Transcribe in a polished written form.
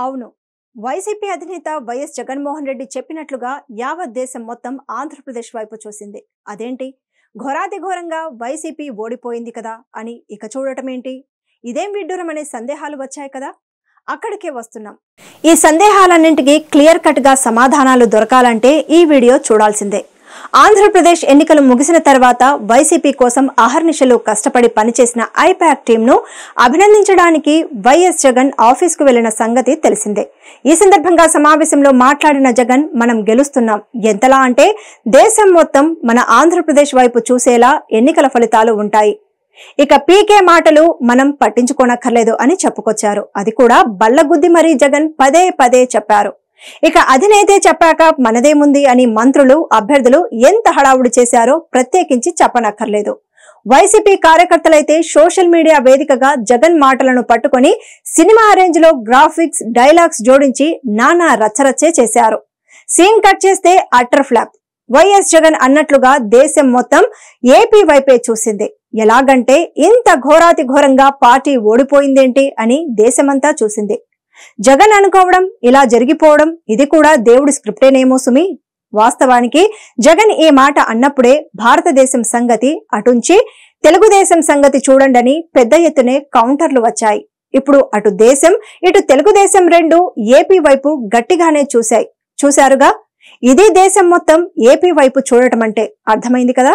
అవును. వైసీపీ అధినేత వైఎస్ జగన్మోహన్ రెడ్డి చెప్పినట్లుగా యావత్ దేశం మొత్తం ఆంధ్రప్రదేశ్ వైపు చూసింది. అదేంటి? ఘోరాతి ఘోరంగా వైసీపీ ఓడిపోయింది కదా అని ఇక చూడటమేంటి? ఇదేం విడ్డూరం అనే సందేహాలు వచ్చాయి కదా? అక్కడికే వస్తున్నాం. ఈ సందేహాలన్నింటికీ క్లియర్ కట్ గా సమాధానాలు దొరకాలంటే ఈ వీడియో చూడాల్సిందే. ఆంధ్రప్రదేశ్ ఎన్నికలు ముగిసిన తర్వాత వైసీపీ కోసం అహర్నిశలు కష్టపడి పనిచేసిన ఐపాక్ టీంను అభినందించడానికి వైఎస్ జగన్ ఆఫీస్కు వెళ్లిన సంగతి తెలిసిందే. ఈ సందర్భంగా సమావేశంలో మాట్లాడిన జగన్, మనం గెలుస్తున్నాం, ఎంతలా అంటే దేశం మొత్తం మన ఆంధ్రప్రదేశ్ వైపు చూసేలా ఎన్నికల ఫలితాలు ఉంటాయి. ఇక పీకే మాటలు మనం పట్టించుకోనక్కర్లేదు అని చెప్పుకొచ్చారు. అది కూడా బల్లగుద్ది మరీ జగన్ పదే పదే చెప్పారు. ఇక అధినేతే చెప్పాక మనదేముంది అని మంత్రులు, అభ్యర్థులు ఎంత హడావుడి చేశారో ప్రత్యేకించి చెప్పనక్కర్లేదు. వైసీపీ కార్యకర్తలైతే సోషల్ మీడియా వేదికగా జగన్ మాటలను పట్టుకొని సినిమా రేంజ్ లో గ్రాఫిక్స్, డైలాగ్స్ జోడించి నానా రచ్చరచ్చే చేశారు. సీన్ కట్ చేస్తే అటర్ ఫ్లాప్. వైఎస్ జగన్ అన్నట్లుగా దేశం మొత్తం ఏపీ వైపే చూసింది. ఎలాగంటే ఇంత ఘోరాతి ఘోరంగా పార్టీ ఓడిపోయిందేంటి అని దేశమంతా చూసింది. జగన్ అనుకోవడం, ఇలా జరిగిపోవడం, ఇది కూడా దేవుడి స్క్రిప్టేనేమో సుమి. వాస్తవానికి జగన్ ఈ మాట అన్నప్పుడే భారతదేశం సంగతి అటుంచి తెలుగుదేశం సంగతి చూడండని పెద్ద ఎత్తునే కౌంటర్లు వచ్చాయి. ఇప్పుడు అటు దేశం, ఇటు తెలుగుదేశం రెండు ఏపీ వైపు గట్టిగానే చూశారుగా. ఇది దేశం మొత్తం ఏపీ వైపు చూడటం అంటే అర్థమైంది కదా.